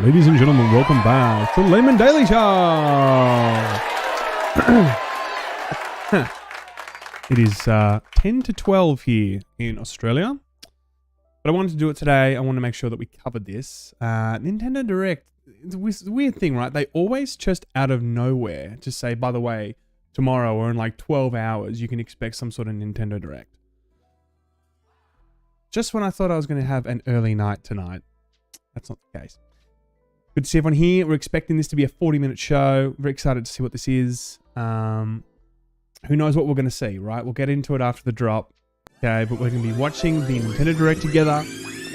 Ladies and gentlemen, welcome back to Laymen Daily Show. It is 10 to 12 here in Australia, but I wanted to do it today. I want to make sure that we covered this. Nintendo Direct, it's a weird thing, right? They always just out of nowhere just say, by the way, tomorrow or in like 12 hours, you can expect some sort of Nintendo Direct. Just when I thought I was going to have an early night tonight, that's not the case. Good to see everyone here. We're expecting this to be a 40-minute show. Very excited to see what this is. Who knows what we're going to see, right? We'll get into it after the drop. Okay, but we're going to be watching the Nintendo Direct together.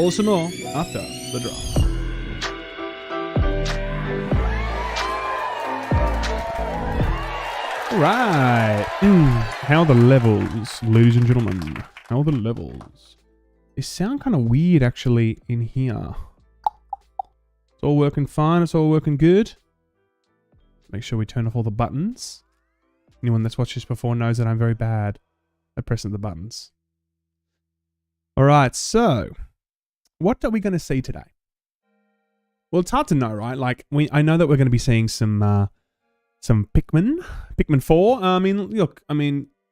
Also more after the drop. All right. How are the levels, ladies and gentlemen? How are the levels? They sound kind of weird, actually, in here. It's all working fine. It's all working good. Make sure we turn off all the buttons. Anyone that's watched this before knows that I'm very bad at pressing the buttons. All right, so what are we going to see today? Well, it's hard to know, right? Like, I know that we're going to be seeing some Pikmin 4.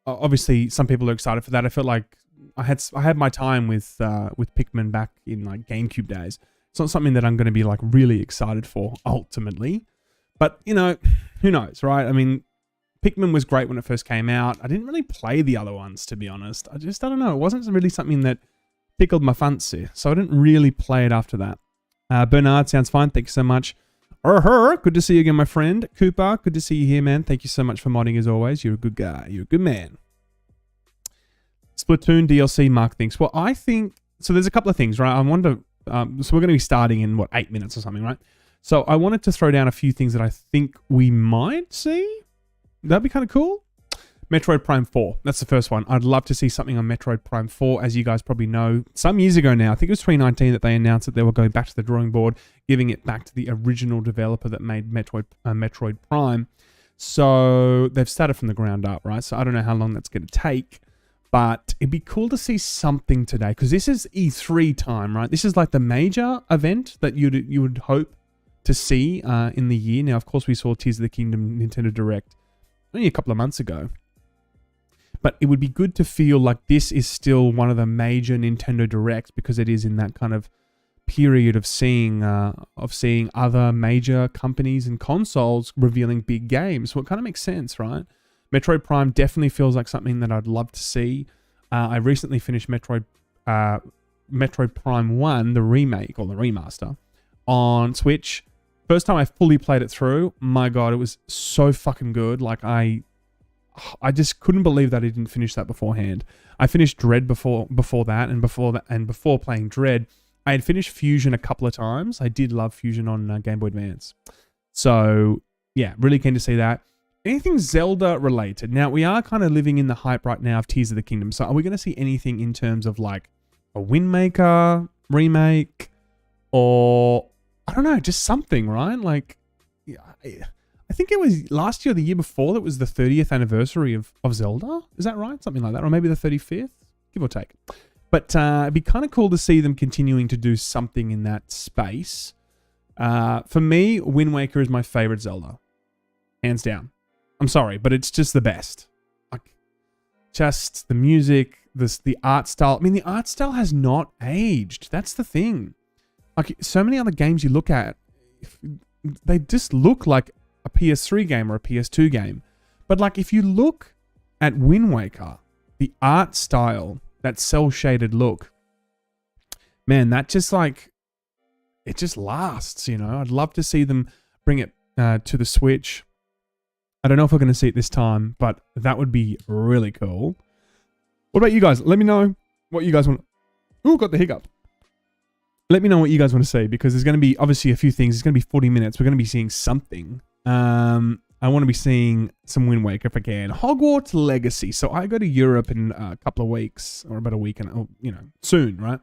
Obviously, some people are excited for that. I felt like I had my time with Pikmin back in like GameCube days. It's not something that I'm going to be like really excited for ultimately, but you know, who knows, right? I mean, Pikmin was great when it first came out. I didn't really play the other ones, to be honest. I don't know. It wasn't really something that tickled my fancy, so I didn't really play it after that. Bernard, sounds fine. Thank you so much. Good to see you again, my friend. Cooper, good to see you here, man. Thank you so much for modding as always. You're a good guy. You're a good man. Splatoon DLC, Mark thinks. Well, I think, so there's a couple of things, right? I wonder, so we're going to be starting in, 8 minutes or something, right? So I wanted to throw down a few things that I think we might see. That'd be kind of cool. Metroid Prime 4. That's the first one. I'd love to see something on Metroid Prime 4. As you guys probably know, some years ago now, I think it was 2019 that they announced that they were going back to the drawing board, giving it back to the original developer that made Metroid Prime. So they've started from the ground up, right? So I don't know how long that's going to take, but it'd be cool to see something today because this is E3 time, right? This is like the major event that you would hope to see in the year. Now, of course, we saw Tears of the Kingdom Nintendo Direct only a couple of months ago. But it would be good to feel like this is still one of the major Nintendo Directs because it is in that kind of period of seeing other major companies and consoles revealing big games. So it kind of makes sense, right? Metroid Prime definitely feels like something that I'd love to see. I recently finished Metroid Prime 1, the remake or the remaster, on Switch. First time I fully played it through, my God, it was so fucking good. Like I just couldn't believe that I didn't finish that beforehand. I finished Dread before that, and before playing Dread, I had finished Fusion a couple of times. I did love Fusion on Game Boy Advance. So yeah, really keen to see that. Anything Zelda related. Now we are kind of living in the hype right now of Tears of the Kingdom. So are we going to see anything in terms of like a Wind Waker remake, or I don't know, just something, right? Like, yeah, I think it was last year or the year before that was the 30th anniversary of Zelda. Is that right? Something like that. Or maybe the 35th, give or take. But it'd be kind of cool to see them continuing to do something in that space. For me, Wind Waker is my favorite Zelda. Hands down. I'm sorry, but it's just the best. Like, just the music, the art style. I mean, the art style has not aged. That's the thing. Like, so many other games you look at, they just look like a PS3 game or a PS2 game. But like, if you look at Wind Waker, the art style, that cel-shaded look, man, that just like, it just lasts, you know? I'd love to see them bring it to the Switch. I don't know if we're going to see it this time, but that would be really cool. What about you guys? Let me know what you guys want. Ooh, got the hiccup. Let me know what you guys want to see, because there's going to be obviously a few things. It's going to be 40 minutes. We're going to be seeing something. I want to be seeing some Wind Waker if I can. Hogwarts Legacy. So I go to Europe in a couple of weeks, or about a week, and soon, right?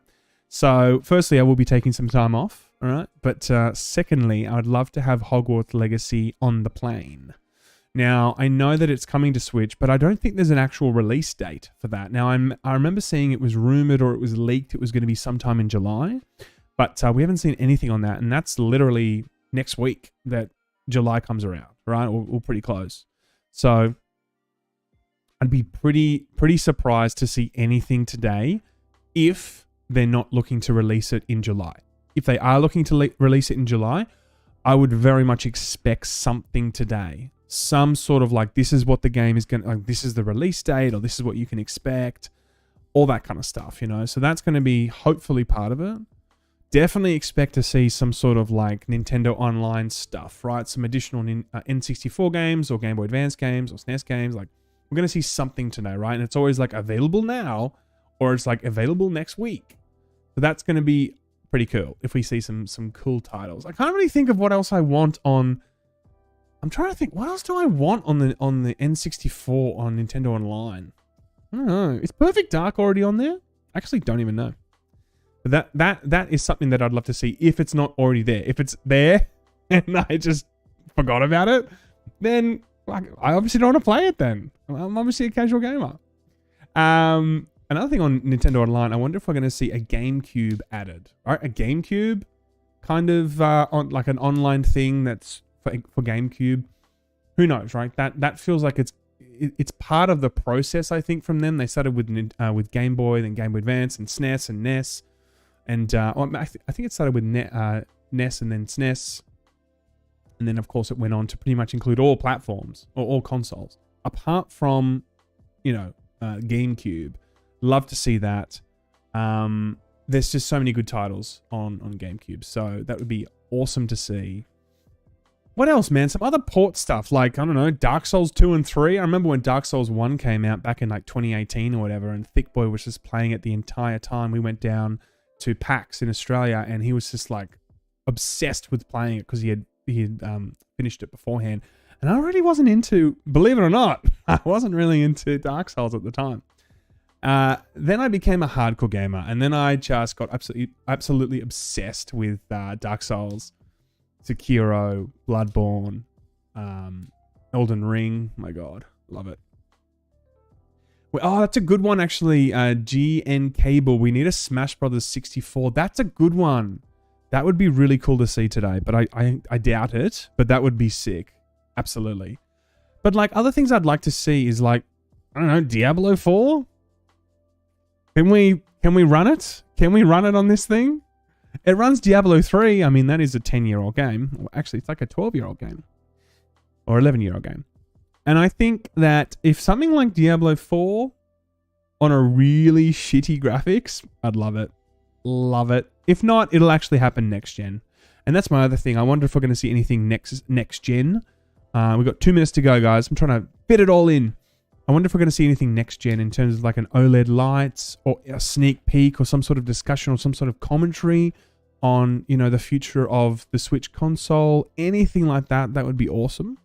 So firstly, I will be taking some time off, all right? But secondly, I would love to have Hogwarts Legacy on the plane. Now, I know that it's coming to Switch, but I don't think there's an actual release date for that. Now, I remember seeing it was rumored or it was leaked it was going to be sometime in July. But we haven't seen anything on that, and that's literally next week that July comes around, right? Or pretty close. So I'd be pretty surprised to see anything today if they're not looking to release it in July. If they are looking to release it in July, I would very much expect something today. Some sort of like, this is what the game is going to, like, this is the release date, or this is what you can expect, all that kind of stuff, you know? So that's going to be hopefully part of it. Definitely expect to see some sort of like Nintendo Online stuff, right? Some additional N64 games or Game Boy Advance games or SNES games. Like, we're going to see something today, right? And it's always like available now, or it's like available next week. So that's going to be pretty cool if we see some cool titles. I can't really think of what else I want on... I'm trying to think, what else do I want on the N64 on Nintendo Online? I don't know. Is Perfect Dark already on there? I actually don't even know. But that is something that I'd love to see if it's not already there. If it's there and I just forgot about it, then like, I obviously don't want to play it then. I'm obviously a casual gamer. Another thing on Nintendo Online, I wonder if we're going to see a GameCube added. Right? A GameCube kind of on like an online thing that's for GameCube. Who knows, right? That feels like it's part of the process, I think, from them. They started with Game Boy, then Game Boy Advance, and SNES and NES. And I think it started with NES and then SNES. And then, of course, it went on to pretty much include all platforms or all consoles. Apart from, you know, GameCube. Love to see that. There's just so many good titles on GameCube. So that would be awesome to see. What else, man? Some other port stuff, like, I don't know, Dark Souls 2 and 3. I remember when Dark Souls 1 came out back in like 2018 or whatever, and Thick Boy was just playing it the entire time. We went down to PAX in Australia, and he was just like obsessed with playing it because he had finished it beforehand. And I really wasn't into, believe it or not, I wasn't really into Dark Souls at the time. Then I became a hardcore gamer, and then I just got absolutely obsessed with Dark Souls, Sekiro, Bloodborne, Elden Ring. My God, love it. Well, oh, that's a good one, actually. GN Cable. We need a Smash Brothers 64. That's a good one. That would be really cool to see today, but I doubt it. But that would be sick. Absolutely. But like other things I'd like to see is like, I don't know, Diablo 4. Can we run it? Can we run it on this thing? It runs Diablo 3. I mean, that is a 10-year-old game. Well, actually, it's like a 12-year-old game. Or 11-year-old game. And I think that if something like Diablo 4 on a really shitty graphics, I'd love it. Love it. If not, it'll actually happen next gen. And that's my other thing. I wonder if we're going to see anything next gen. We've got 2 minutes to go, guys. I'm trying to fit it all in. I wonder if we're going to see anything next gen in terms of like an OLED lights or a sneak peek or some sort of discussion or some sort of commentary on, you know, the future of the Switch console. Anything like that, that would be awesome.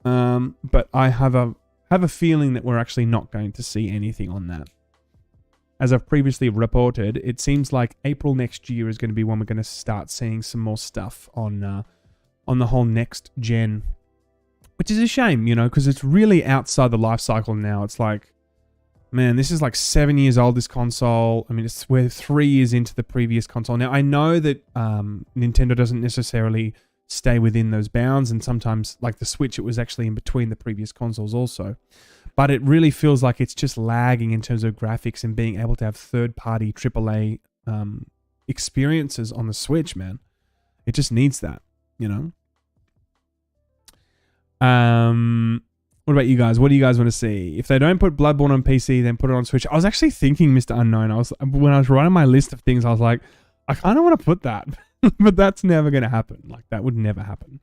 But I have a feeling that we're actually not going to see anything on that. As I've previously reported, it seems like April next year is going to be when we're going to start seeing some more stuff on the whole next gen. Which is a shame, you know, because it's really outside the life cycle now. It's like, man, this is like 7 years old, this console. I mean, we're 3 years into the previous console. Now, I know that Nintendo doesn't necessarily stay within those bounds, and sometimes, like the Switch, it was actually in between the previous consoles also. But it really feels like it's just lagging in terms of graphics and being able to have third-party AAA experiences on the Switch, man. It just needs that, you know? What about you guys? What do you guys want to see? If they don't put Bloodborne on PC, then put it on Switch. I was actually thinking, Mr. Unknown, when I was writing my list of things, I was like, I kind of want to put that, but that's never going to happen. Like, that would never happen.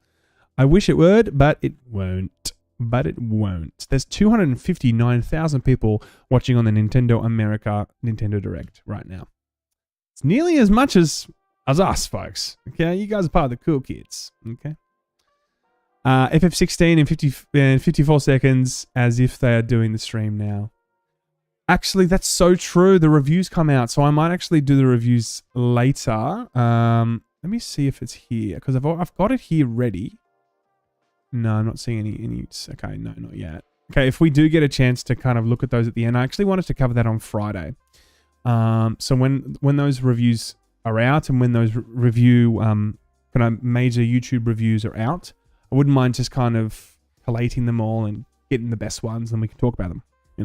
I wish it would, but it won't. There's 259,000 people watching on the Nintendo America Nintendo Direct right now. It's nearly as much as us, folks. Okay, you guys are part of the cool kids. Okay. FF16 in 54 seconds, as if they are doing the stream now. Actually, that's so true. The reviews come out, so I might actually do the reviews later. Let me see if it's here, because I've got it here ready. No, I'm not seeing any. Okay, no, not yet. Okay, if we do get a chance to kind of look at those at the end, I actually wanted to cover that on Friday. So when those reviews are out and when those review kind of major YouTube reviews are out, I wouldn't mind just kind of collating them all and getting the best ones, and we can talk about them, you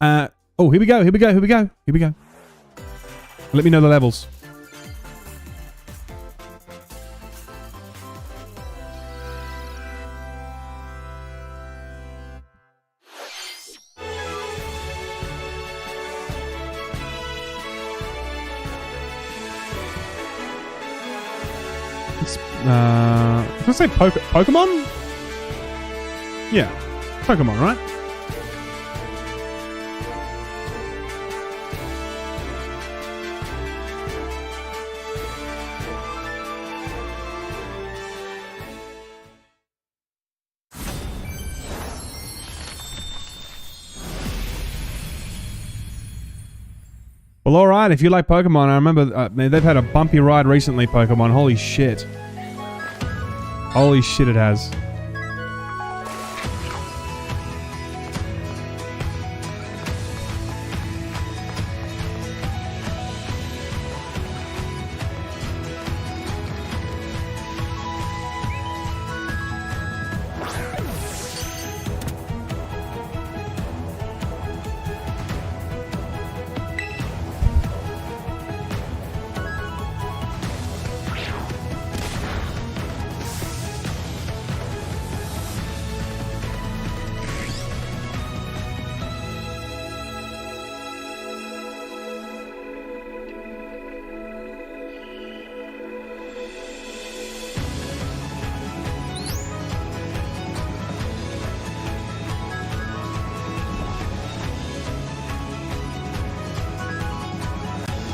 know? Oh, here we go. Let me know the levels. Did I say Pokemon? Yeah, Pokemon, right? Well, all right. If you like Pokemon, I remember man, they've had a bumpy ride recently. Pokemon, holy shit! Holy shit, it has.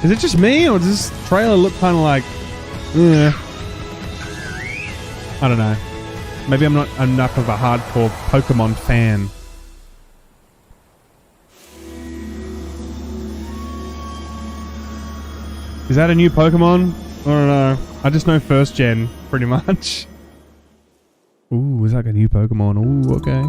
Is it just me, or does this trailer look kind of like... I don't know. Maybe I'm not enough of a hardcore Pokemon fan. Is that a new Pokemon? I don't know. I just know first gen, pretty much. Ooh, is that a new Pokemon? Ooh, okay.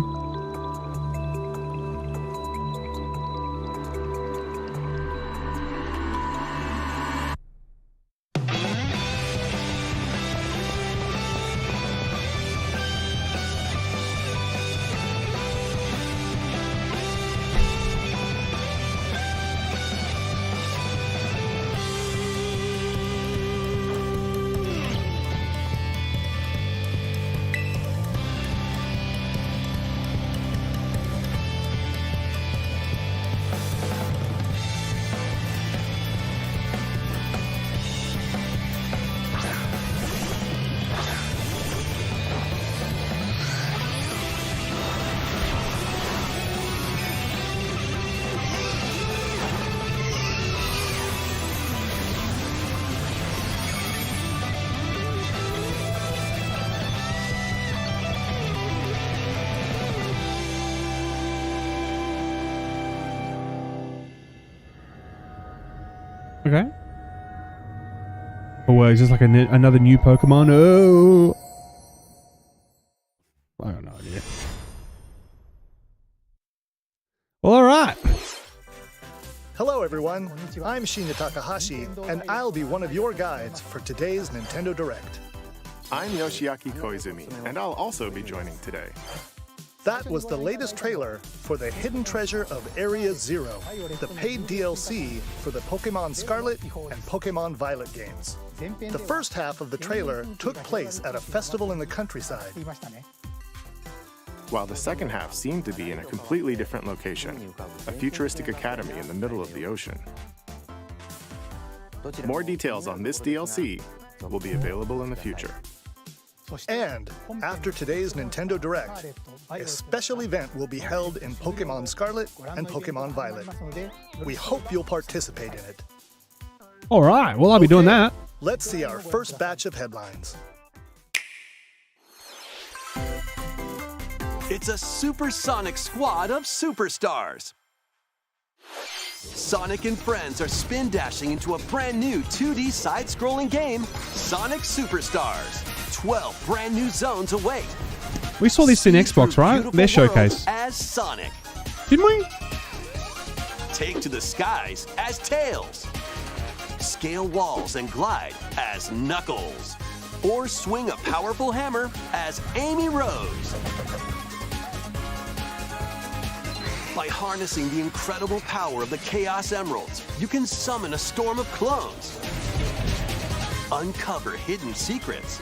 Okay. Oh, is this like another new Pokemon? Oh! I don't know, idea. Well, alright. Hello everyone, I'm Shinya Takahashi, and I'll be one of your guides for today's Nintendo Direct. I'm Yoshiaki Koizumi, and I'll also be joining today. That was the latest trailer for the Hidden Treasure of Area Zero, the paid DLC for the Pokemon Scarlet and Pokemon Violet games. The first half of the trailer took place at a festival in the countryside, while the second half seemed to be in a completely different location, a futuristic academy in the middle of the ocean. More details on this DLC will be available in the future. And after today's Nintendo Direct, a special event will be held in Pokemon Scarlet and Pokemon Violet. We hope you'll participate in it. All right, well, I'll be doing that. Let's see our first batch of headlines. It's a supersonic squad of superstars. Sonic and friends are spin dashing into a brand new 2D side-scrolling game, Sonic Superstars. 12 brand new zones await. We saw this in Xbox, right? Their showcase. As Sonic. Didn't we? Take to the skies as Tails. scale walls and glide as Knuckles, or swing a powerful hammer as Amy Rose. By harnessing the incredible power of the Chaos Emeralds, you can summon a storm of clones, uncover hidden secrets.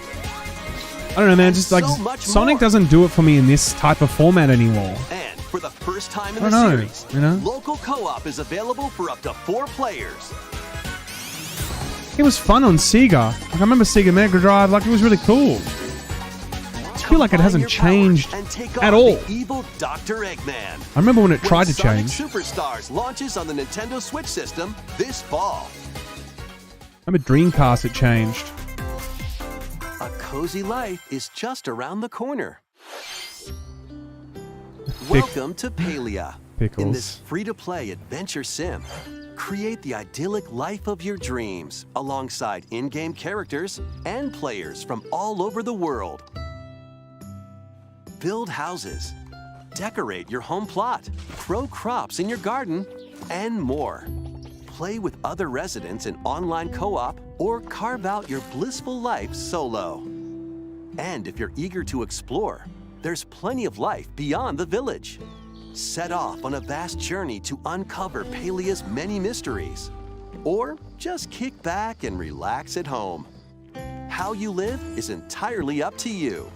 I don't know, man. Just like Sonic doesn't do it for me in this type of format anymore. And for the first time in the series, local co-op is available for up to 4 players. It was fun on Sega. Like, I remember Sega Mega Drive. Like, it was really cool. I feel like it hasn't changed at all. Evil Dr. Eggman. I remember when it tried to change. Sonic Superstars launches on the Nintendo Switch system this fall. I remember Dreamcast it changed. A cozy life is just around the corner. Welcome to Palia. Pickles. In this free-to-play adventure sim, create the idyllic life of your dreams alongside in-game characters and players from all over the world. Build houses, decorate your home plot, grow crops in your garden, and more. Play with other residents in online co-op or carve out your blissful life solo. And if you're eager to explore, there's plenty of life beyond the village. Set off on a vast journey to uncover Palia's many mysteries. Or just kick back and relax at home. How you live is entirely up to you.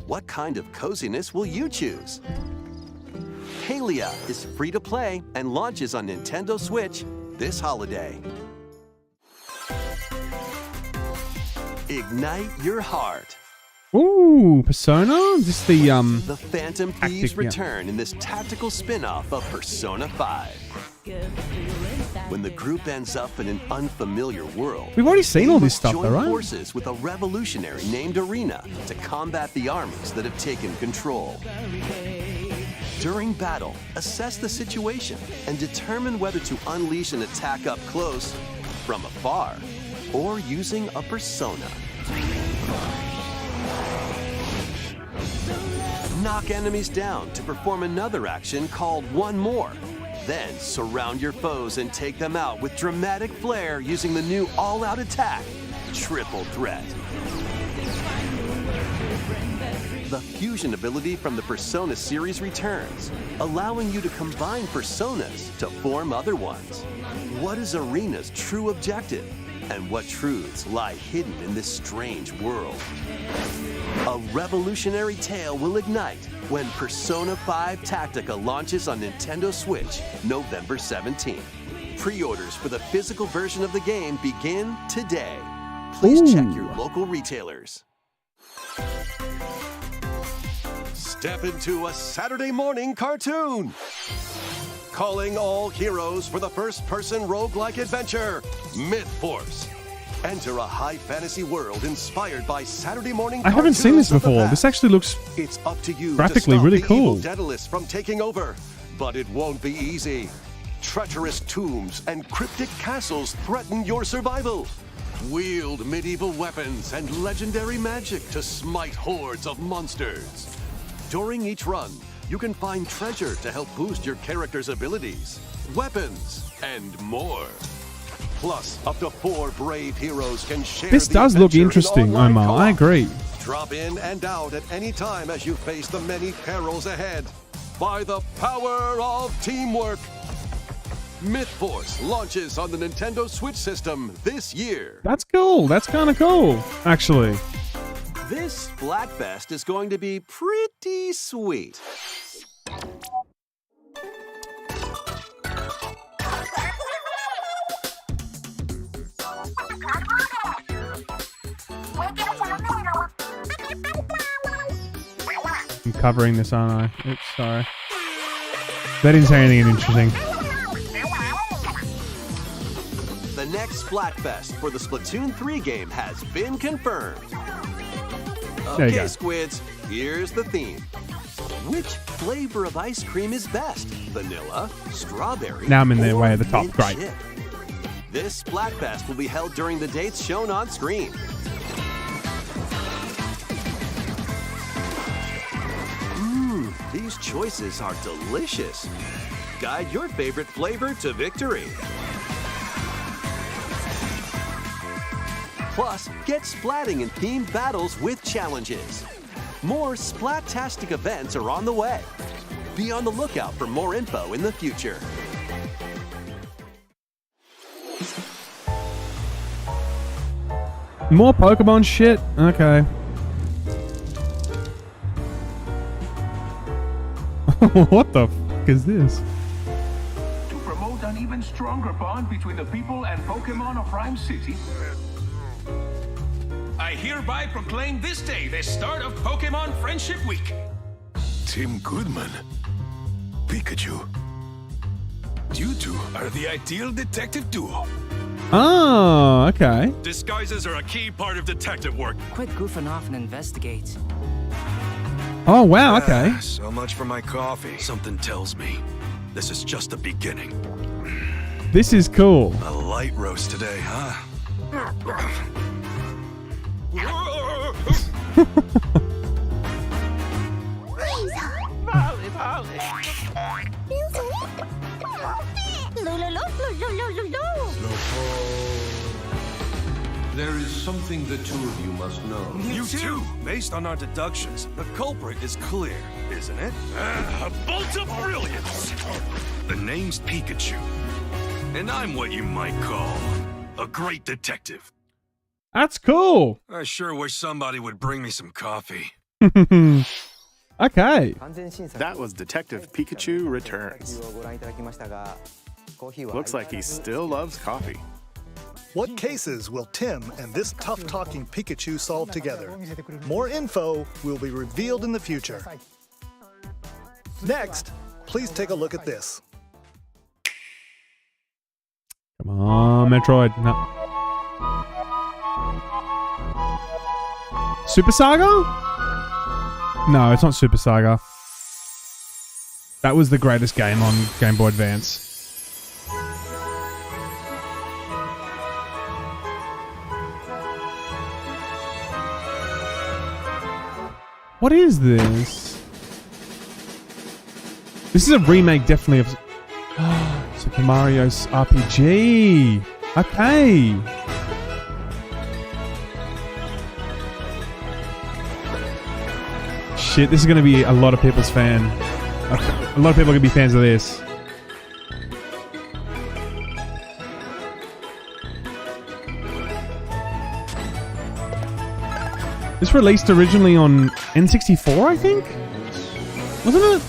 What kind of coziness will you choose? Palia is free to play and launches on Nintendo Switch this holiday. Ignite your heart. Ooh, Persona? Is this the Phantom Thieves return in this tactical spin-off of Persona 5. When the group ends up in an unfamiliar world, we've already seen all this stuff, though, right? Join forces with a revolutionary named Arena to combat the armies that have taken control. During battle, assess the situation and determine whether to unleash an attack up close, from afar, or using a persona. Knock enemies down to perform another action called One More. Then surround your foes and take them out with dramatic flair using the new all-out attack, Triple Threat. The fusion ability from the Persona series returns, allowing you to combine personas to form other ones. What is Arena's true objective? And what truths lie hidden in this strange world? A revolutionary tale will ignite when Persona 5 Tactica launches on Nintendo Switch November 17th. Pre-orders for the physical version of the game begin today. Please check your local retailers. Step into a Saturday morning cartoon. Calling all heroes for the first-person roguelike adventure, MythForce. Enter a high fantasy world inspired by Saturday morning cartoons. I haven't seen this before. This actually looks it's up to you graphically to stop really the cool. Evil Daedalus from taking over, but it won't be easy. Treacherous tombs and cryptic castles threaten your survival. Wield medieval weapons and legendary magic to smite hordes of monsters. During each run, you can find treasure to help boost your character's abilities, weapons, and more. Plus, up to 4 brave heroes can share this does look interesting, Omar. I agree. Drop in and out at any time as you face the many perils ahead. By the power of teamwork, MythForce launches on the Nintendo Switch system this year. That's cool. That's kind of cool, actually. This Splatfest is going to be pretty sweet. I'm covering this, aren't I? Oops, sorry. That didn't say anything interesting. The next Splatfest for the Splatoon 3 game has been confirmed. There you go. Okay, Squids, here's the theme. Which flavor of ice cream is best? Vanilla, strawberry, Now I'm in their or way at the top. mint Great. chip? This Splatfest will be held during the dates shown on screen. These choices are delicious. Guide your favorite flavor to victory. Plus, get splatting in themed battles with challenges. More Splat-tastic events are on the way. Be on the lookout for more info in the future. More Pokemon shit? Okay. What the fuck is this? To promote an even stronger bond between the people and Pokemon of Rhyme City, I hereby proclaim this day the start of Pokemon Friendship Week. Tim Goodman. Pikachu. You two are the ideal detective duo. Oh, okay. Disguises are a key part of detective work. Quit goofing off and investigate. Oh, wow, okay. So much for my coffee. Something tells me this is just the beginning. This is cool. A light roast today, huh? There is something the two of you must know. You too. Based on our deductions, the culprit is clear, isn't it? A bolt of brilliance. The name's Pikachu, and I'm what you might call a great detective. That's cool. I sure wish somebody would bring me some coffee. Okay. That was Detective Pikachu Returns. Looks like he still loves coffee. What cases will Tim and this tough-talking Pikachu solve together? More info will be revealed in the future. Next, please take a look at this. Come on, Metroid. No. Super Saga? No, it's not Super Saga. That was the greatest game on Game Boy Advance. What is this? This is a remake, definitely, of Super Mario's RPG. Okay. Shit, this is going to be a lot of people's fan. A lot of people are going to be fans of this. This released originally on N64, I think? Wasn't it?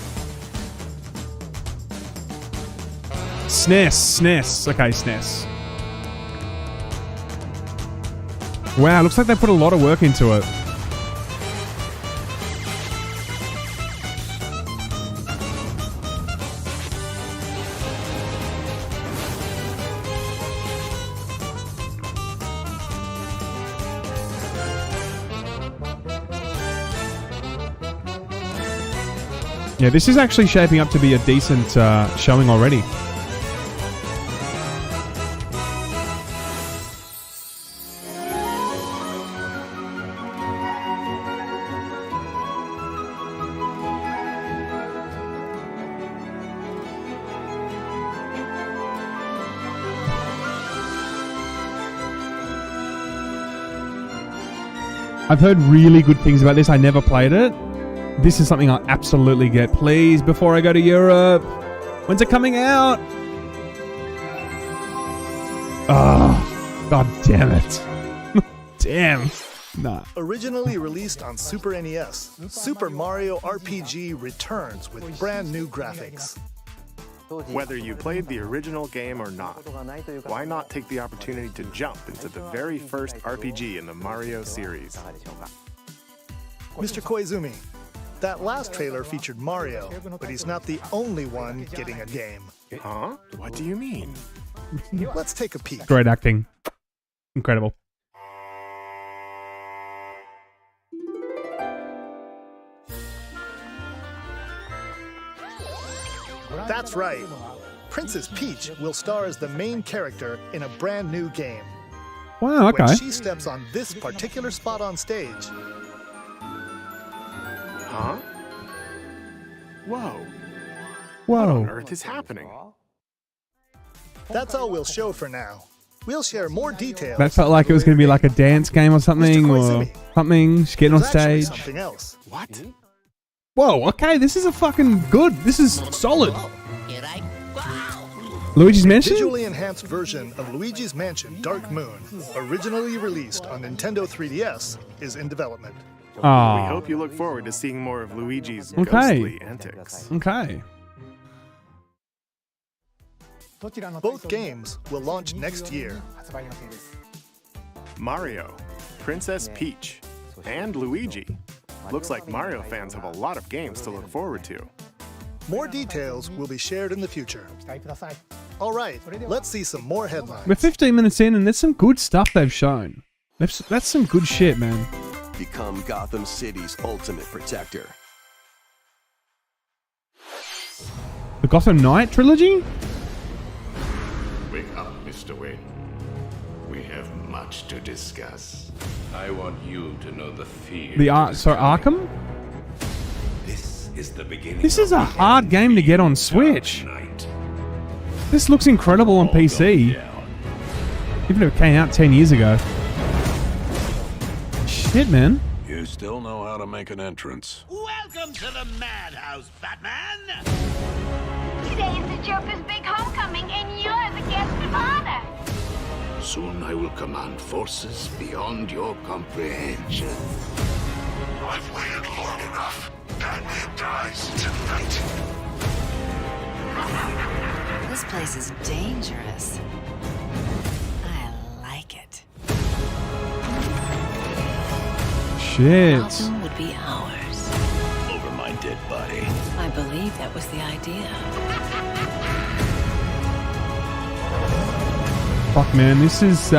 SNES. Okay, SNES. Wow, looks like they put a lot of work into it. Yeah, this is actually shaping up to be a decent showing already. I've heard really good things about this. I never played it. This is something I'll absolutely get. Please, before I go to Europe. When's it coming out? Oh, god damn it. Damn. Nah. Originally released on Super NES, Super Mario RPG returns with brand new graphics. Whether you played the original game or not, why not take the opportunity to jump into the very first RPG in the Mario series? Mr. Koizumi, that last trailer featured Mario, but he's not the only one getting a game. Huh? What do you mean? Let's take a peek. Great acting. Incredible. That's right. Princess Peach will star as the main character in a brand new game. Wow, okay. When she steps on this particular spot on stage. Huh? Whoa. What Whoa. on earth is happening? That's all we'll show for now. We'll share more details. That felt like it was going to be like a dance game or something, Mr. or Koizumi. something. Just getting on It's actually stage. something else. What? Whoa, okay, this is a fucking good. This is solid. Luigi's Mansion? Visually enhanced version of Luigi's Mansion Dark Moon, originally released on Nintendo 3DS, is in development. We Aw, hope you look forward to seeing more of Luigi's Okay. ghostly antics. okay. Both games will launch next year. Mario, Princess Peach, and Luigi. Looks like Mario fans have a lot of games to look forward to. More details will be shared in the future. All right, let's see some more headlines. We're 15 minutes in, and there's some good stuff they've shown. That's some good shit, man. Become Gotham City's ultimate protector. The Gotham Knight trilogy? Wake up, Mr. Wayne. We have much to discuss. I want you to know the fear. Arkham? This is the beginning. This is of a the hard end game to get on of Switch. Night. This looks incredible on All go PC. down. Even if it came out 10 years ago. Shit, man. You still know how to make an entrance. Welcome to the madhouse, Batman! Today is the Joker's big homecoming, and you're the guest of honor. Soon I will command forces beyond your comprehension. I've waited long enough. Batman dies tonight. This place is dangerous. I like it. Shit. Gotham would be ours. Over my dead body. I believe that was the idea. Fuck, man. This is,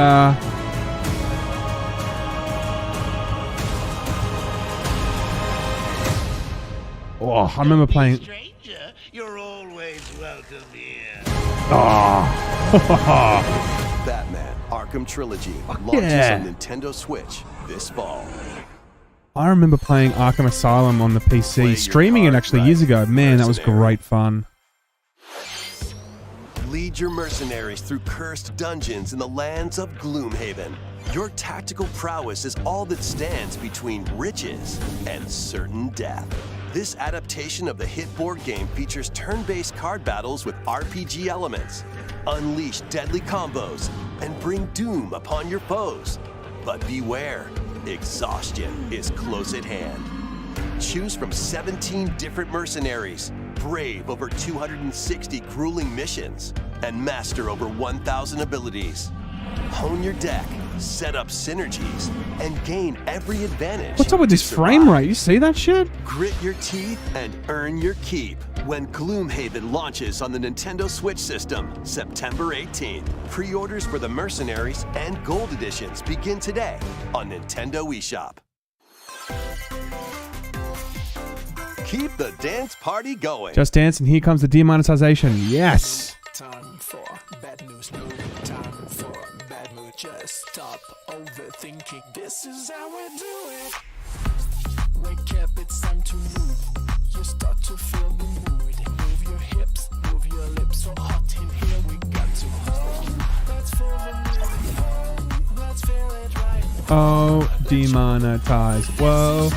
Oh, I remember playing... Stranger, you're always welcome here. Oh. Batman Arkham Trilogy launches yeah. on Nintendo Switch this fall. I remember playing Arkham Asylum on the PC, streaming it actually years ago. Man, that was great fun. Lead your mercenaries through cursed dungeons in the lands of Gloomhaven. Your tactical prowess is all that stands between riches and certain death. This adaptation of the hit board game features turn-based card battles with RPG elements. Unleash deadly combos and bring doom upon your foes. But beware, exhaustion is close at hand. Choose from 17 different mercenaries, brave over 260 grueling missions, and master over 1,000 abilities. Hone your deck, set up synergies, and gain every advantage. What's up with this frame rate? You see that shit? Grit your teeth and earn your keep when Gloomhaven launches on the Nintendo Switch system September 18th. Pre-orders for the Mercenaries and Gold Editions begin today on Nintendo eShop. Keep the dance party going. Just Dance, and here comes the demonetization. Yes. Time for bad news, no time for bad mood. Just stop overthinking. This is how we do it. Wake up, it's time to move. You start to feel the mood. Move your hips, move your lips. So hot in here, we got to hold. Let's feel the mood. Let's feel it right. Oh, demonetize. Whoa.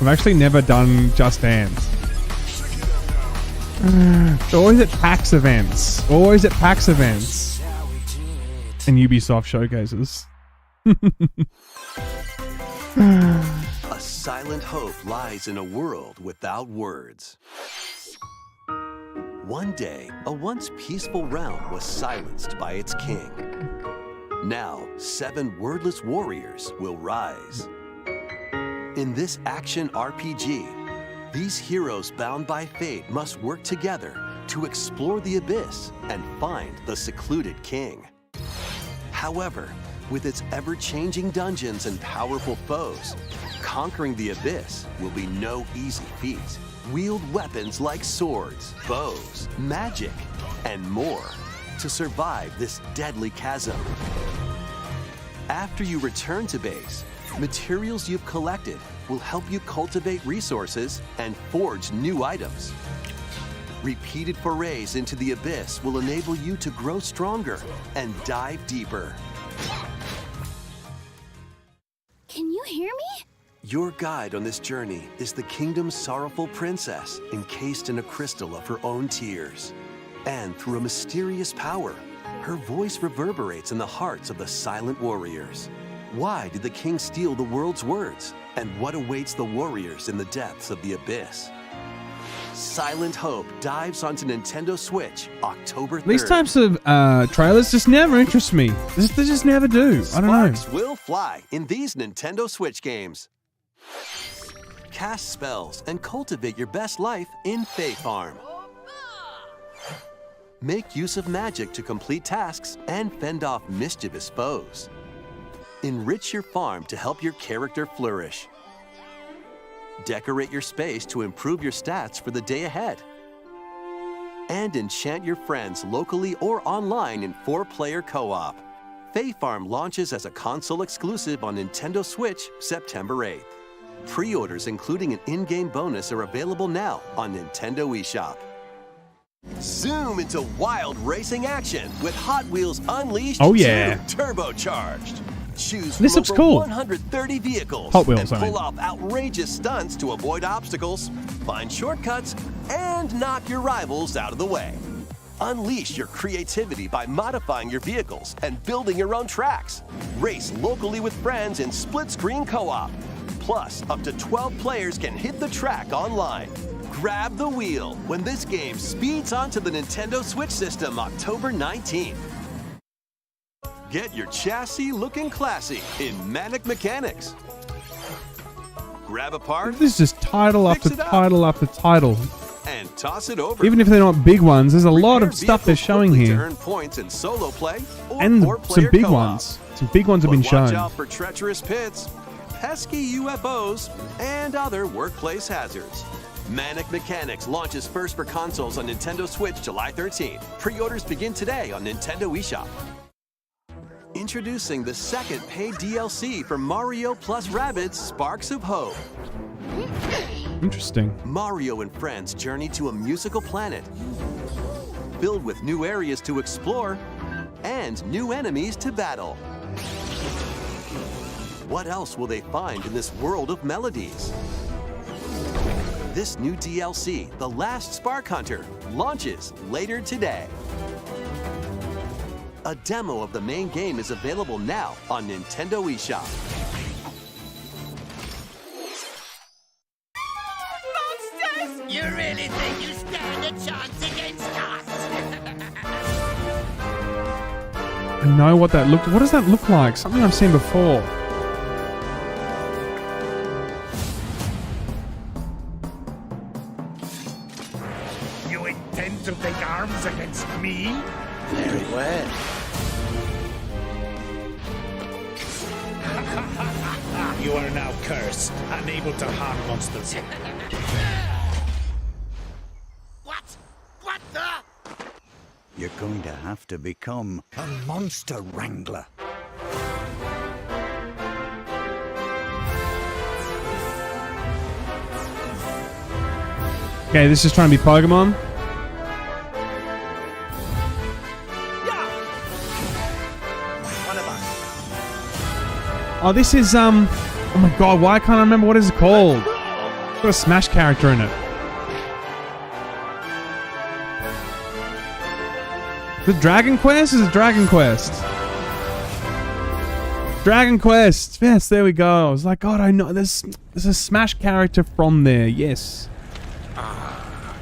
I've actually never done Just Dance. It's always at PAX events. Always at PAX events. And Ubisoft showcases. A silent hope lies in a world without words. One day, a once peaceful realm was silenced by its king. Now, 7 wordless warriors will rise. In this action RPG, these heroes bound by fate must work together to explore the abyss and find the secluded king. However, With its ever-changing dungeons and powerful foes, conquering the abyss will be no easy feat. Wield weapons like swords, bows, magic, and more to survive this deadly chasm. After you return to base, materials you've collected will help you cultivate resources and forge new items. Repeated forays into the abyss will enable you to grow stronger and dive deeper. Can you hear me? Your guide on this journey is the kingdom's sorrowful princess, encased in a crystal of her own tears. And through a mysterious power, her voice reverberates in the hearts of the silent warriors. Why did the king steal the world's words? And what awaits the warriors in the depths of the abyss? Silent Hope dives onto Nintendo Switch October 3rd. These types of trailers just never interest me. They just never do. I don't know. Sparks will fly in these Nintendo Switch games. Cast spells and cultivate your best life in Fey Farm. Make use of magic to complete tasks and fend off mischievous foes. Enrich your farm to help your character flourish. Decorate your space to improve your stats for the day ahead. And enchant your friends locally or online in 4-player co-op. Fey Farm launches as a console exclusive on Nintendo Switch September 8th. Pre-orders including an in-game bonus are available now on Nintendo eShop. Zoom into wild racing action with Hot Wheels Unleashed 2 Turbocharged. Choose This from looks over cool. 130 vehicles Hot Wheels, and I mean. pull off outrageous stunts to avoid obstacles, find shortcuts, and knock your rivals out of the way. Unleash your creativity by modifying your vehicles and building your own tracks. Race locally with friends in split-screen co-op. Plus, up to 12 players can hit the track online. Grab the wheel when this game speeds onto the Nintendo Switch system October 19th. Get your chassis looking classy in Manic Mechanics. Grab a part, This is just title after fix it up, title after title. and toss it over. Even if they're not big ones, there's a lot Prepare of stuff they're vehicles showing quickly to here. earn points in solo play or And 4-player some big co-op. ones. Some big ones have But been shown. Watch out for treacherous pits, pesky UFOs, and other workplace hazards. Manic Mechanics launches first for consoles on Nintendo Switch July 13th. Pre-orders begin today on Nintendo eShop. Introducing the second paid DLC for Mario plus Rabbids Sparks of Hope. Interesting. Mario and friends journey to a musical planet filled with new areas to explore and new enemies to battle. What else will they find in this world of melodies? This new DLC, The Last Spark Hunter, launches later today. A demo of the main game is available now on Nintendo eShop. Monsters! You really think you stand a chance against us? I know what that looked. What does that look like? Something I've seen before. You intend to take arms against me? Very well. You are now cursed, unable to harm monsters. What? What the? You're going to have to become a monster wrangler. Okay, this is trying to be Pokemon. Oh, this is oh my god, why can't I remember what it's called? It's got a Smash character in it. The Dragon Quest? Is it Dragon Quest? Dragon Quest! Yes, there we go. I was like, God, I know there's a Smash character from there, yes. Ah,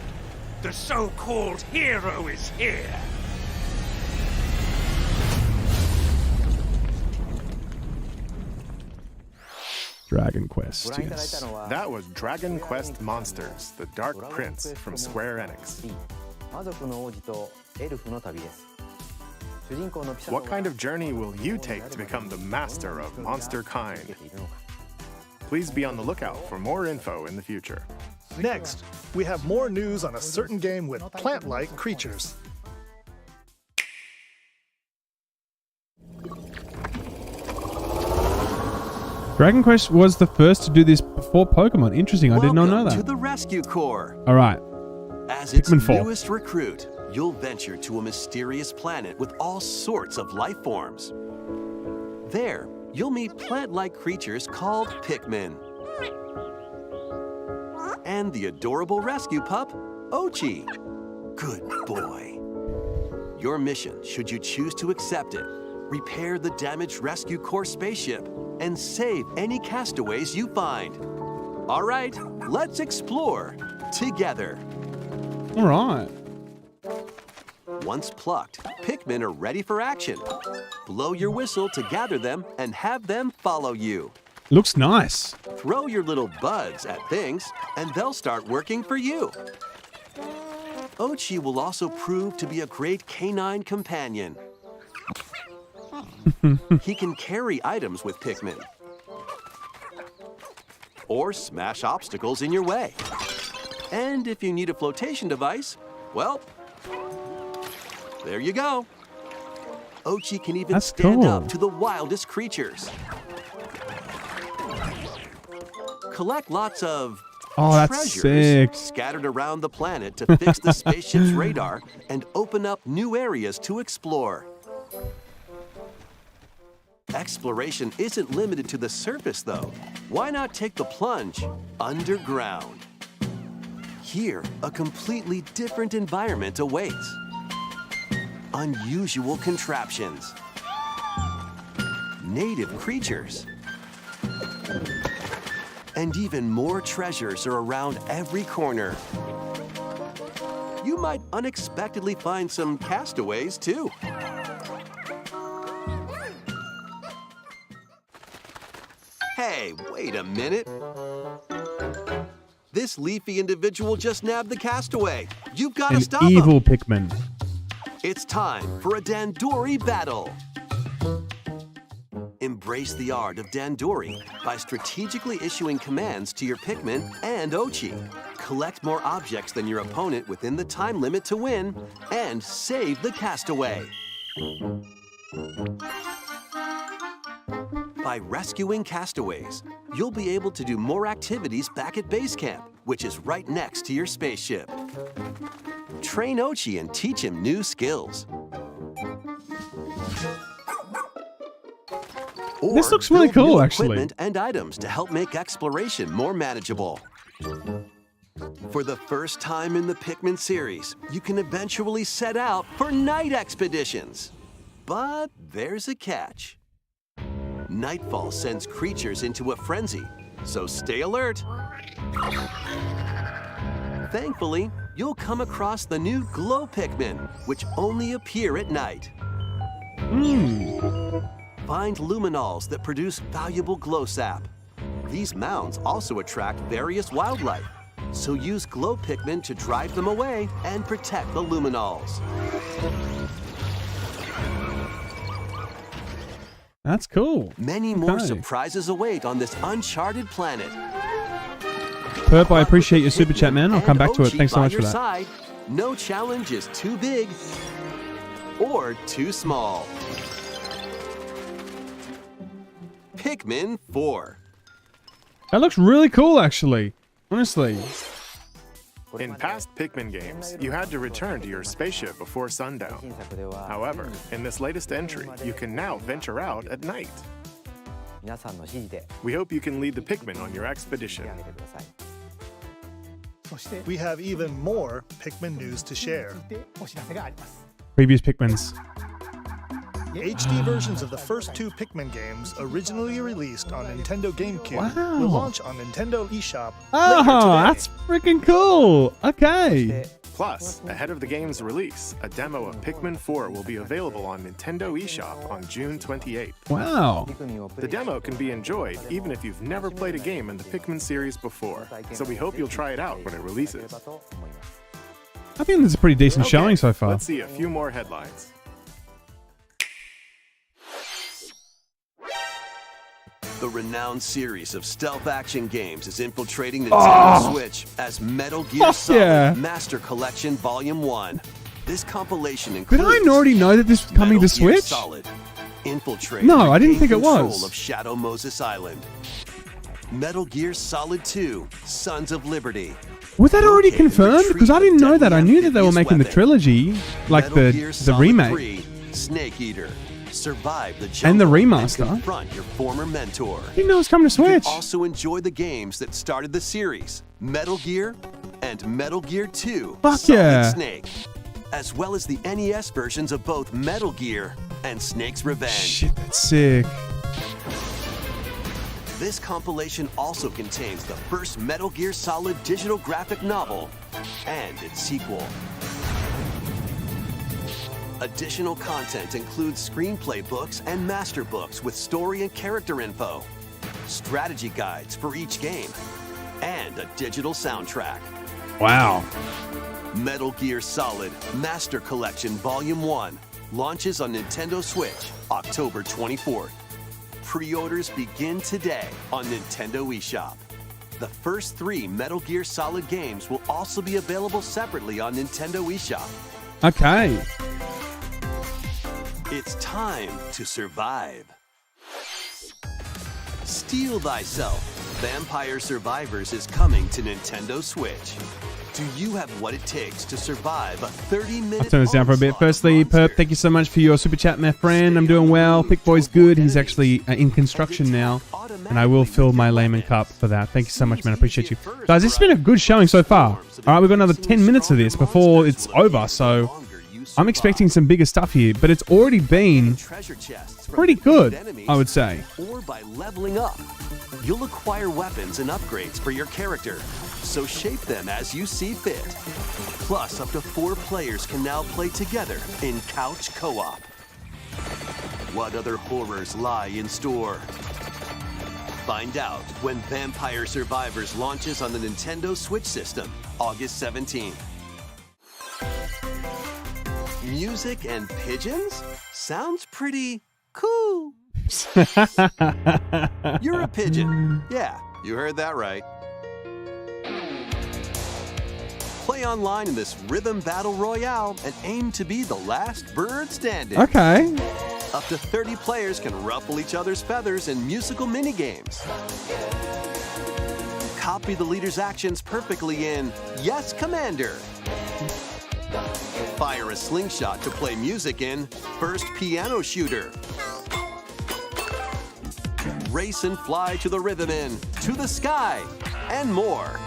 the so-called hero is here. Dragon Quest, yes. That was Dragon Quest Monsters, the Dark Prince from Square Enix. What kind of journey will you take to become the master of monster kind? Please be on the lookout for more info in the future. Next, we have more news on a certain game with plant-like creatures. Dragon Quest was the first to do this before Pokemon. Interesting, I did not know Welcome that. to the Rescue Corps. All right. As its Pikmin 4. newest recruit, you'll venture to a mysterious planet with all sorts of life forms. There, you'll meet plant-like creatures called Pikmin. And the adorable rescue pup, Ochi. Good boy. Your mission, should you choose to accept it, repair the damaged Rescue Corps spaceship and save any castaways you find. All right, let's explore together. All right. Once plucked, Pikmin are ready for action. Blow your whistle to gather them and have them follow you. Looks nice. Throw your little buds at things, and they'll start working for you. Ochi will also prove to be a great canine companion. He can carry items with Pikmin, or smash obstacles in your way. And if you need a flotation device, well, there you go. Ochi can even stand up to the wildest creatures. Collect lots of treasures sick. scattered around the planet to fix the spaceship's radar and open up new areas to explore. Exploration isn't limited to the surface, though. Why not take the plunge underground? Here, a completely different environment awaits. Unusual contraptions, native creatures, and even more treasures are around every corner. You might unexpectedly find some castaways, too. Hey, wait a minute. This leafy individual just nabbed the castaway. You've got to stop him. An evil Pikmin. It's time for a Dandori battle. Embrace the art of Dandori by strategically issuing commands to your Pikmin and Ochi. Collect more objects than your opponent within the time limit to win, and save the castaway. By rescuing castaways, you'll be able to do more activities back at base camp, which is right next to your spaceship. Train Ochi and teach him new skills. Or this looks really build cool, new actually. Equipment and items to help make exploration more manageable. For the first time in the Pikmin series, you can eventually set out for night expeditions. But there's a catch. Nightfall sends creatures into a frenzy, so stay alert. Thankfully, you'll come across the new glow Pikmin, which only appear at night. Find luminals that produce valuable glow sap. These mounds also attract various wildlife, so use glow Pikmin to drive them away and protect the luminals. That's cool. Many more Okay. surprises await on this uncharted planet. Perp, I appreciate your super chat, man. I'll come back to it. Ochi Thanks so by much your for that. side, no challenge is too big or too small. Pikmin 4. That looks really cool, actually. Honestly. In past Pikmin games, you had to return to your spaceship before sundown. However, in this latest entry, you can now venture out at night. We hope you can lead the Pikmin on your expedition. We have even more Pikmin news to share. Previous Pikmins. HD versions of the first two Pikmin games, originally released on Nintendo GameCube, Wow. will launch on Nintendo eShop Oh, later today. that's freaking cool. Okay. Plus, ahead of the game's release, a demo of Pikmin 4 will be available on Nintendo eShop on June 28th. Wow. The demo can be enjoyed even if you've never played a game in the Pikmin series before, so we hope you'll try it out when it releases. I think this is a pretty decent showing so far. Let's see a few more headlines. The renowned series of stealth action games is infiltrating Nintendo Switch as Metal Gear Solid Master Collection Volume 1. This compilation includes... Did I already know that this was coming to Switch? Solid. Infiltrate. No, I didn't think it was. Control of Shadow Moses Island. Metal Gear Solid 2, Sons of Liberty. Was that already confirmed? Because I didn't know that. I knew that they were making the trilogy, like the remake. 3, Snake Eater. Survive the jungle And the remaster. And confront your former mentor. I didn't know it was coming to Switch. You can also enjoy the games that started the series, Metal Gear and Metal Gear 2, Fuck Solid yeah. Snake, as well as the NES versions of both Metal Gear and Snake's Revenge. Shit, that's sick. This compilation also contains the first Metal Gear Solid digital graphic novel and its sequel. Additional content includes screenplay books and master books with story and character info, strategy guides for each game, and a digital soundtrack. Wow. Metal Gear Solid Master Collection Volume 1 launches on Nintendo Switch October 24th. Pre-orders begin today on Nintendo eShop. The first 3 Metal Gear Solid games will also be available separately on Nintendo eShop. Okay. It's time to survive. Steel Thyself. Vampire Survivors is coming to Nintendo Switch. Do you have what it takes to survive a 30-minute... I'll turn this down for a bit. Firstly, Perp, thank you so much for your super chat, my friend. I'm doing well. Pickboy's good. He's actually in construction now, and I will fill my Layman cup for that. Thank you so much, man. I appreciate you. Guys, this has been a good showing so far. All right, we've got another 10 minutes of this before it's over, so I'm expecting some bigger stuff here, but it's already been pretty good, I would say. Or by leveling up. You'll acquire weapons and upgrades for your character, so shape them as you see fit. Plus, up to 4 players can now play together in couch co-op. What other horrors lie in store? Find out when Vampire Survivors launches on the Nintendo Switch system, August 17th. Music and pigeons? Sounds pretty cool. You're a pigeon. Yeah, you heard that right. Play online in this rhythm battle royale and aim to be the last bird standing. Okay. Up to 30 players can ruffle each other's feathers in musical minigames. Copy the leader's actions perfectly in Yes, Commander. Fire a slingshot to play music in First Piano Shooter. Race and fly to the rhythm in To the Sky, and more.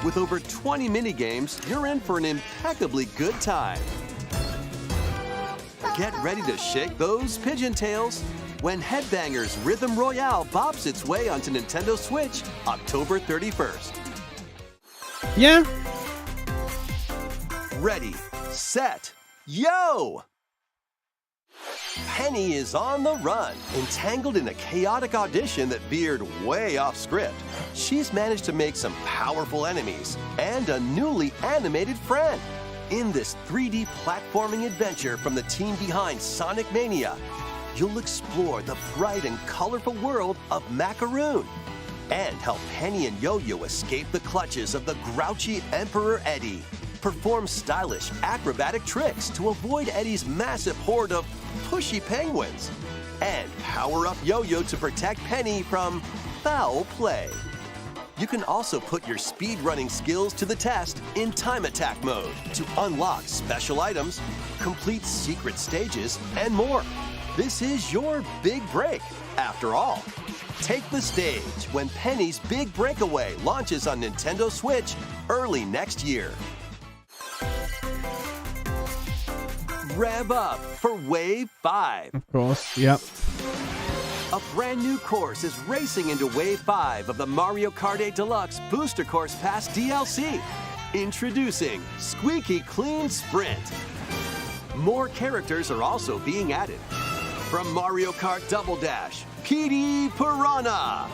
With over 20 minigames, you're in for an impeccably good time. Get ready to shake those pigeon tails when Headbangers Rhythm Royale bops its way onto Nintendo Switch October 31st. Yeah. Ready, set, yo! Penny is on the run, entangled in a chaotic audition that veered way off script. She's managed to make some powerful enemies and a newly animated friend. In this 3D platforming adventure from the team behind Sonic Mania, you'll explore the bright and colorful world of Macaroon and help Penny and Yo-Yo escape the clutches of the grouchy Emperor Eddie. Perform stylish acrobatic tricks to avoid Eddie's massive horde of pushy penguins. And power up Yo-Yo to protect Penny from foul play. You can also put your speedrunning skills to the test in time attack mode to unlock special items, complete secret stages, and more. This is your big break, after all. Take the stage when Penny's Big Breakaway launches on Nintendo Switch early next year. Rev up for Wave 5. Of course, yep. A brand new course is racing into Wave 5 of the Mario Kart 8 Deluxe Booster Course Pass DLC. Introducing Squeaky Clean Sprint. More characters are also being added. From Mario Kart Double Dash, PD Piranha.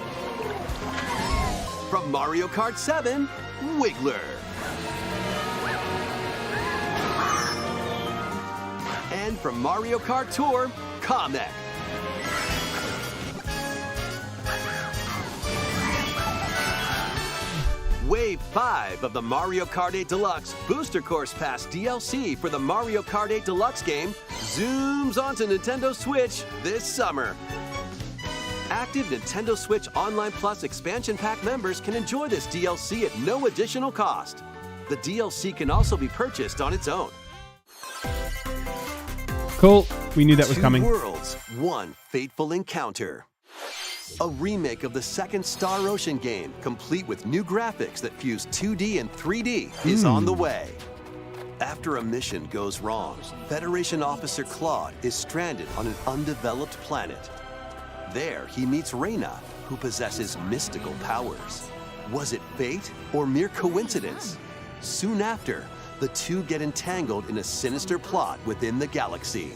From Mario Kart 7, Wiggler. And from Mario Kart Tour, Kamek. 5 of the Mario Kart 8 Deluxe Booster Course Pass DLC for the Mario Kart 8 Deluxe game zooms onto Nintendo Switch this summer. Active Nintendo Switch Online Plus expansion pack members can enjoy this DLC at no additional cost. The DLC can also be purchased on its own. Cool. We knew that was coming. 2 worlds, 1 fateful encounter. A remake of the second Star Ocean game, complete with new graphics that fuse 2D and 3D, is on the way. After a mission goes wrong, Federation Officer Claude is stranded on an undeveloped planet. There, he meets Reyna, who possesses mystical powers. Was it fate or mere coincidence? Soon after, the two get entangled in a sinister plot within the galaxy.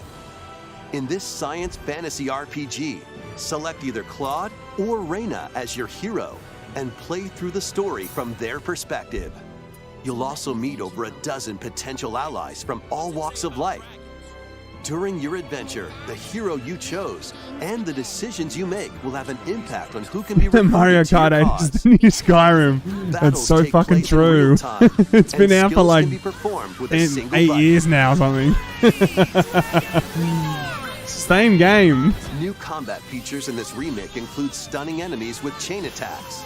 In this science fantasy RPG, select either Claude or Reyna as your hero and play through the story from their perspective. You'll also meet over a dozen potential allies from all walks of life. During your adventure, the hero you chose and the decisions you make will have an impact on who can be The Mario Kart 8 is the new Skyrim. That's so fucking true. It's been out for like 8 years now or something. Same game. New combat features in this remake include stunning enemies with chain attacks.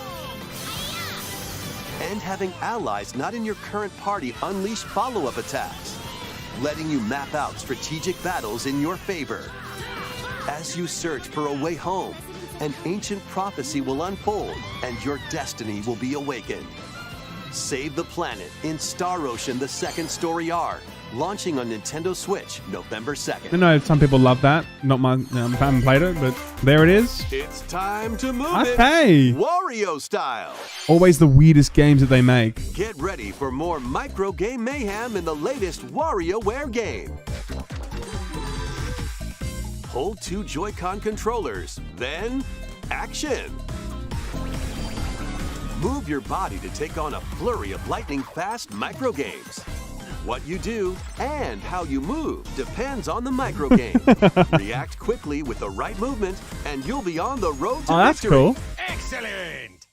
And having allies not in your current party unleash follow-up attacks, letting you map out strategic battles in your favor. As you search for a way home, an ancient prophecy will unfold and your destiny will be awakened. Save the planet in Star Ocean: The Second Story R, launching on Nintendo Switch November 2nd. I know some people love that. Not my, I haven't played it, but there it is. It's time to move Okay. it Wario style. Always the weirdest games that they make. Get ready for more micro game mayhem in the latest WarioWare game. Hold 2 Joy-Con controllers, then action. Move your body to take on a flurry of lightning-fast micro games. What you do and how you move depends on the micro game. React quickly with the right movement, and you'll be on the road to that's victory. cool. Excellent!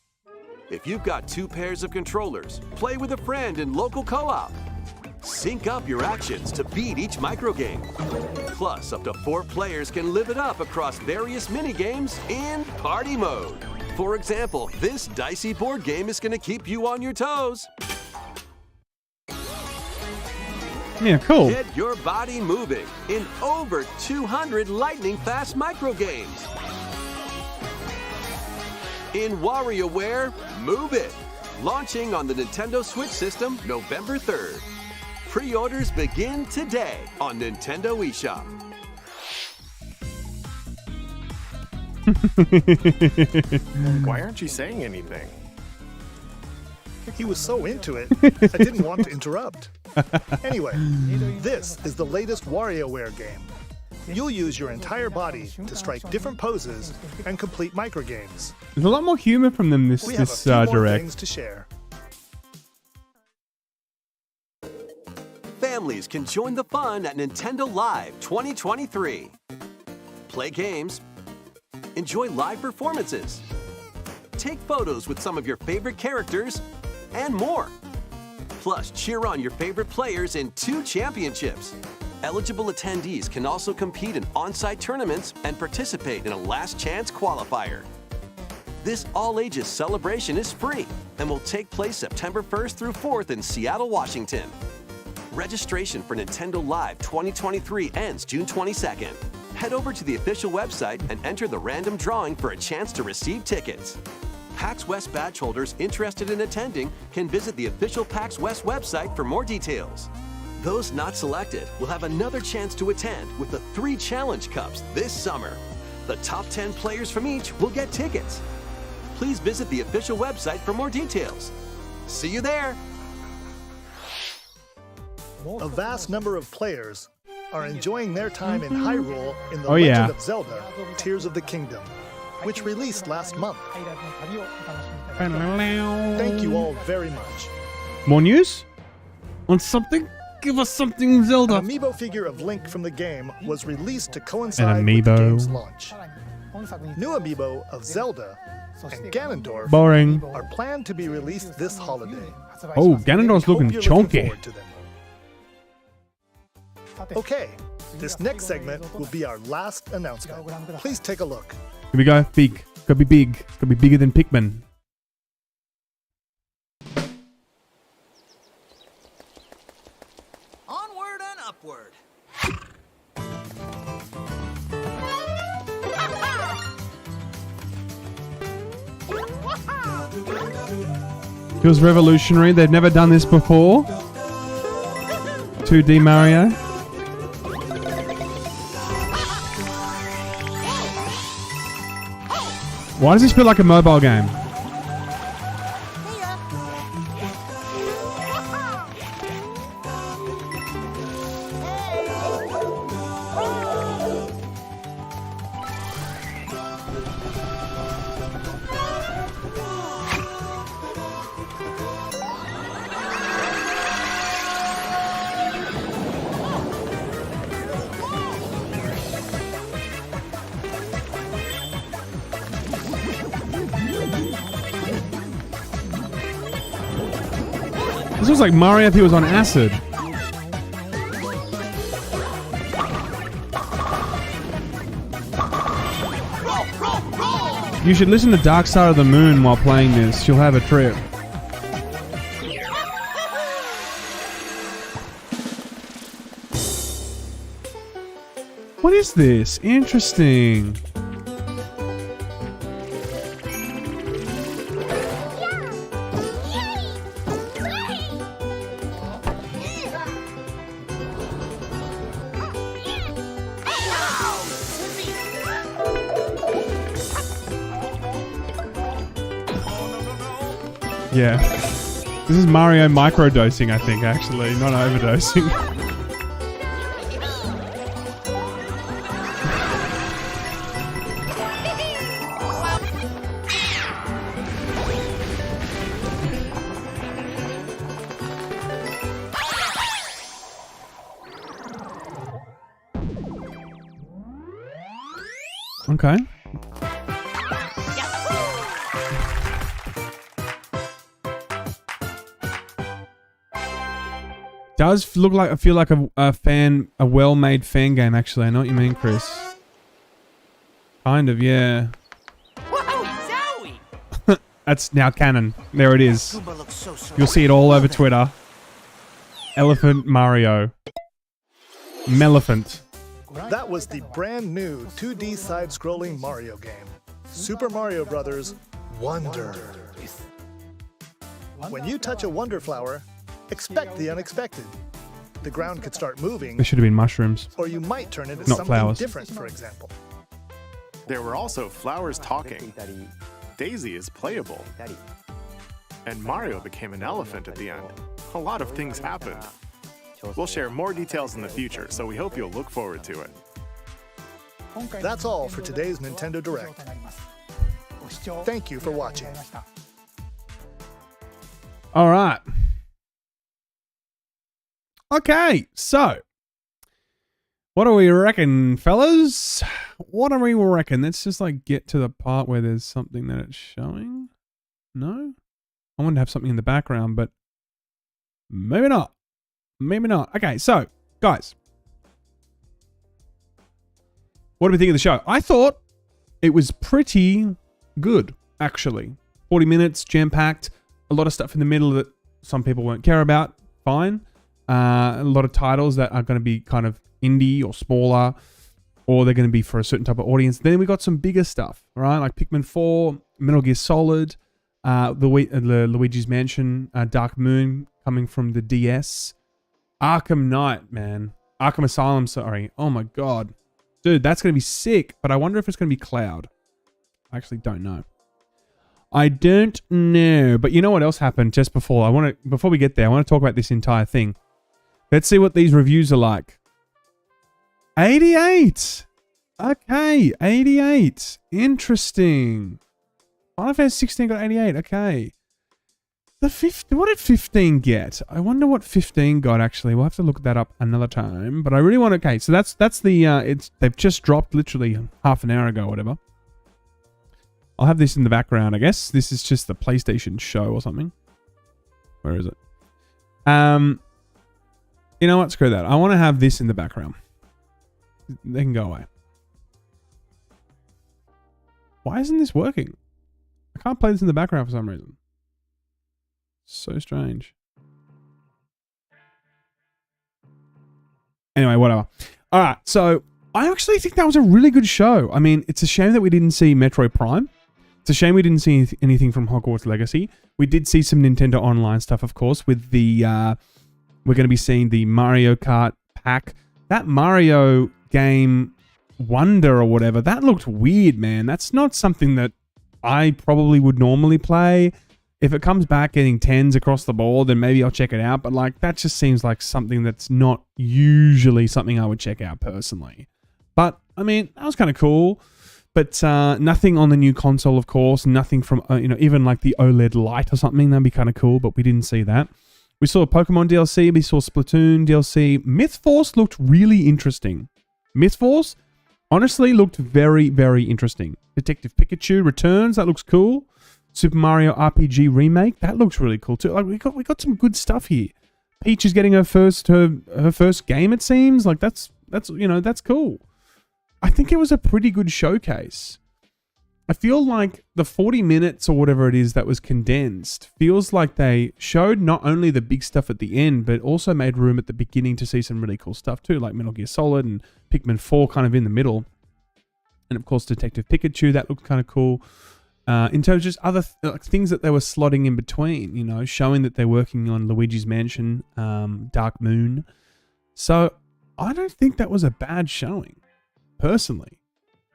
If you've got 2 pairs of controllers, play with a friend in local co-op. Sync up your actions to beat each micro game. Plus, up to 4 players can live it up across various mini-games in party mode. For example, this dicey board game is going to keep you on your toes. Yeah, cool. Get your body moving in over 200 lightning-fast micro games. In WarioWare, Move It! Launching on the Nintendo Switch system November 3rd. Pre-orders begin today on Nintendo eShop. Why aren't you saying anything? He was so into it, I didn't want to interrupt. Anyway, this is the latest WarioWare game. You'll use your entire body to strike different poses and complete microgames. There's a lot more humor from them this We have a few more direct. things to share. Families can join the fun at Nintendo Live 2023. Play games, enjoy live performances, take photos with some of your favorite characters, and more. Plus, cheer on your favorite players in 2 championships. Eligible attendees can also compete in on-site tournaments and participate in a last chance qualifier. This all-ages celebration is free and will take place September 1st through 4th in Seattle, Washington. Registration for Nintendo Live 2023 ends June 22nd. Head over to the official website and enter the random drawing for a chance to receive tickets. PAX West badge holders interested in attending can visit the official PAX West website for more details. Those not selected will have another chance to attend with the 3 Challenge Cups this summer. The top 10 players from each will get tickets. Please visit the official website for more details. See you there! A vast number of players are enjoying their time in Hyrule in The Legend of Zelda: Tears of the Kingdom, which released last month. Thank you all very much. More news? On something? Give us something, Zelda. An amiibo figure of Link from the game was released to coincide with the game's launch. New amiibo of Zelda and Ganondorf Boring. are planned to be released this holiday. Oh, Ganondorf's looking Hope you're looking chonky. forward to them. Okay, this next segment will be our last announcement. Please take a look. Here we go. Big. Could be big. Could be bigger than Pikmin. Onward and upward. Feels revolutionary. They've never done this before. 2D Mario. Why does this feel like a mobile game? This was like Mario if he was on acid. You should listen to Dark Side of the Moon while playing this. You'll have a trip. What is this? Interesting. Yeah. This is Mario microdosing, I think, actually, not overdosing. Okay. Does feel like a well-made fan game, actually. I know what you mean, Chris. Kind of, yeah. That's now canon. There it is. You'll see it all over Twitter. Elephant Mario. Melephant. That was the brand new 2D side-scrolling Mario game, Super Mario Bros. Wonder. When you touch a Wonder Flower, expect the unexpected. The ground could start moving. There should have been mushrooms. Or you might turn into Not something flowers. different, for example. There were also flowers talking. Daisy is playable. And Mario became an elephant at the end. A lot of things happened. We'll share more details in the future, so we hope you'll look forward to it. That's all for today's Nintendo Direct. Thank you for watching. All right. Okay, so what do we reckon, fellas? What do we reckon? Let's just like get to the part where there's something that it's showing. No? I want to have something in the background, but maybe not. Maybe not. Okay, so guys, what do we think of the show? I thought it was pretty good, actually. 40 minutes, jam-packed. A lot of stuff in the middle that some people won't care about. Fine. A lot of titles that are going to be kind of indie or smaller, or they're going to be for a certain type of audience. Then we got some bigger stuff, right? Like Pikmin 4, Metal Gear Solid, the Luigi's Mansion, Dark Moon coming from the DS, Arkham Knight, man. Arkham Asylum, sorry. Oh my god. Dude, that's going to be sick, but I wonder if it's going to be cloud. I actually don't know. I don't know, but you know what else happened just before? Before we get there, I want to talk about this entire thing. Let's see what these reviews are like. 88. Okay, 88. Interesting. Final Fantasy 16 got 88. Okay. What did 15 get? I wonder what 15 got, actually. We'll have to look that up another time. But I really want to... Okay, so that's the... they've just dropped literally half an hour ago or whatever. I'll have this in the background, I guess. This is just the PlayStation show or something. Where is it? You know what? Screw that. I want to have this in the background. They can go away. Why isn't this working? I can't play this in the background for some reason. So strange. Anyway, whatever. All right, so I actually think that was a really good show. I mean, it's a shame that we didn't see Metroid Prime. It's a shame we didn't see anything from Hogwarts Legacy. We did see some Nintendo Online stuff, of course, with the... we're going to be seeing the Mario Kart pack. That Mario game, Wonder or whatever, that looked weird, man. That's not something that I probably would normally play. If it comes back getting 10s across the board, then maybe I'll check it out. But like, that just seems like something that's not usually something I would check out personally. But I mean, that was kind of cool. But nothing on the new console, of course. Nothing from, even like the OLED Lite or something. That'd be kind of cool, but we didn't see that. We saw Pokemon DLC. We saw Splatoon DLC. MythForce looked really interesting. MythForce honestly looked very, very interesting. Detective Pikachu returns. That looks cool. Super Mario RPG Remake. That looks really cool too. Like we got some good stuff here. Peach is getting her first game, it seems. Like that's cool. I think it was a pretty good showcase. I feel like the 40 minutes or whatever it is that was condensed feels like they showed not only the big stuff at the end, but also made room at the beginning to see some really cool stuff too, like Metal Gear Solid and Pikmin 4 kind of in the middle. And of course, Detective Pikachu, that looked kind of cool. In terms of just other things that they were slotting in between, showing that they're working on Luigi's Mansion, Dark Moon. So I don't think that was a bad showing, personally.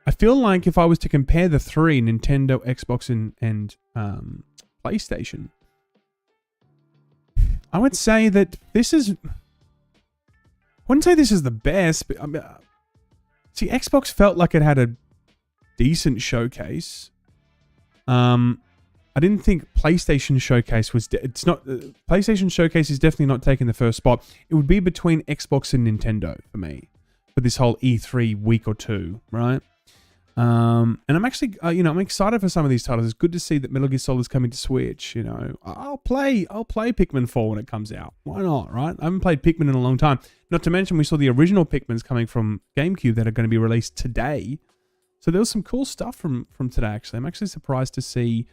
I feel like if I was to compare the three, Nintendo, Xbox, and PlayStation, I would say that this is... I wouldn't say this is the best, but... see, Xbox felt like it had a decent showcase. I didn't think PlayStation Showcase was... PlayStation Showcase is definitely not taking the first spot. It would be between Xbox and Nintendo for me. For this whole E3 week or two, right? And I'm actually, I'm excited for some of these titles. It's good to see that Metal Gear Solid is coming to Switch. I'll play Pikmin 4 when it comes out. Why not, right? I haven't played Pikmin in a long time. Not to mention, we saw the original Pikmins coming from GameCube that are going to be released today. So there was some cool stuff from today, actually. I'm actually surprised to see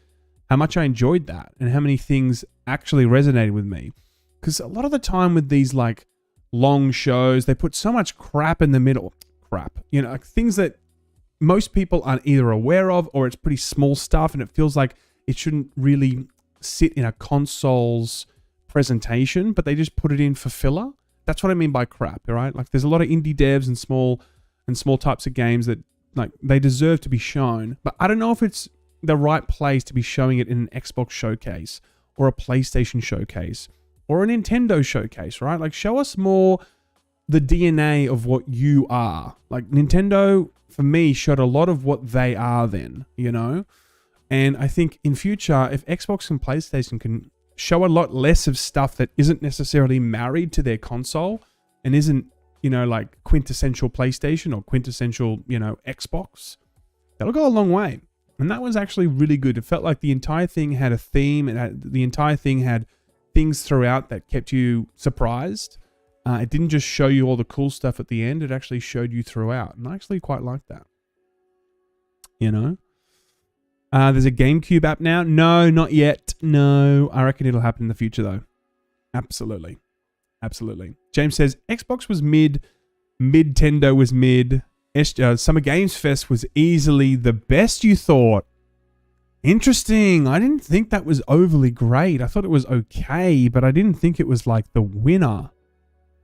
how much I enjoyed that and how many things actually resonated with me. Because a lot of the time with these, like, long shows, they put so much crap in the middle. Like things that most people aren't either aware of, or it's pretty small stuff and it feels like it shouldn't really sit in a console's presentation, but they just put it in for filler. That's what I mean by crap, right? Like there's a lot of indie devs and small types of games that like they deserve to be shown, but I don't know if it's the right place to be showing it in an Xbox showcase or a PlayStation showcase or a Nintendo showcase, right? Like show us more the DNA of what you are. Like Nintendo, for me, showed a lot of what they are then, And I think in future, if Xbox and PlayStation can show a lot less of stuff that isn't necessarily married to their console and isn't, like quintessential PlayStation or quintessential, Xbox, that'll go a long way. And that was actually really good. It felt like the entire thing had a theme. The entire thing had things throughout that kept you surprised. It didn't just show you all the cool stuff at the end. It actually showed you throughout. And I actually quite like that. There's a GameCube app now. No, not yet. No, I reckon it'll happen in the future, though. Absolutely. Absolutely. James says, Xbox was mid. Nintendo was mid. Summer Games Fest was easily the best you thought. Interesting. I didn't think that was overly great. I thought it was okay, but I didn't think it was like the winner.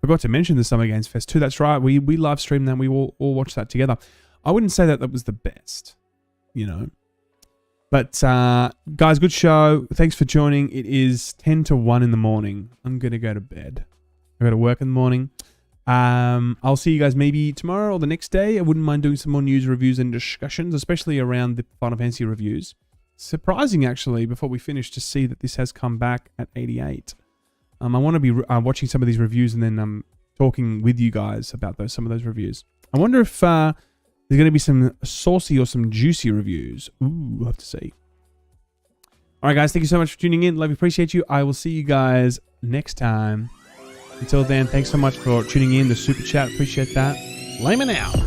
Forgot to mention the Summer Games Fest too. That's right. We live streamed that. We all watched that together. I wouldn't say that was the best, But guys, good show. Thanks for joining. It is 10 to 1 in the morning. I'm going to go to bed. I got to work in the morning. I'll see you guys maybe tomorrow or the next day. I wouldn't mind doing some more news reviews and discussions, especially around the Final Fantasy reviews. Surprising, actually, before we finish, to see that this has come back at 88. I want to be watching some of these reviews and then talking with you guys about some of those reviews. I wonder if there's going to be some saucy or some juicy reviews. Ooh, we'll have to see. All right, guys. Thank you so much for tuning in. Love you. Appreciate you. I will see you guys next time. Until then, thanks so much for tuning in. The super chat. Appreciate that. Laymen out.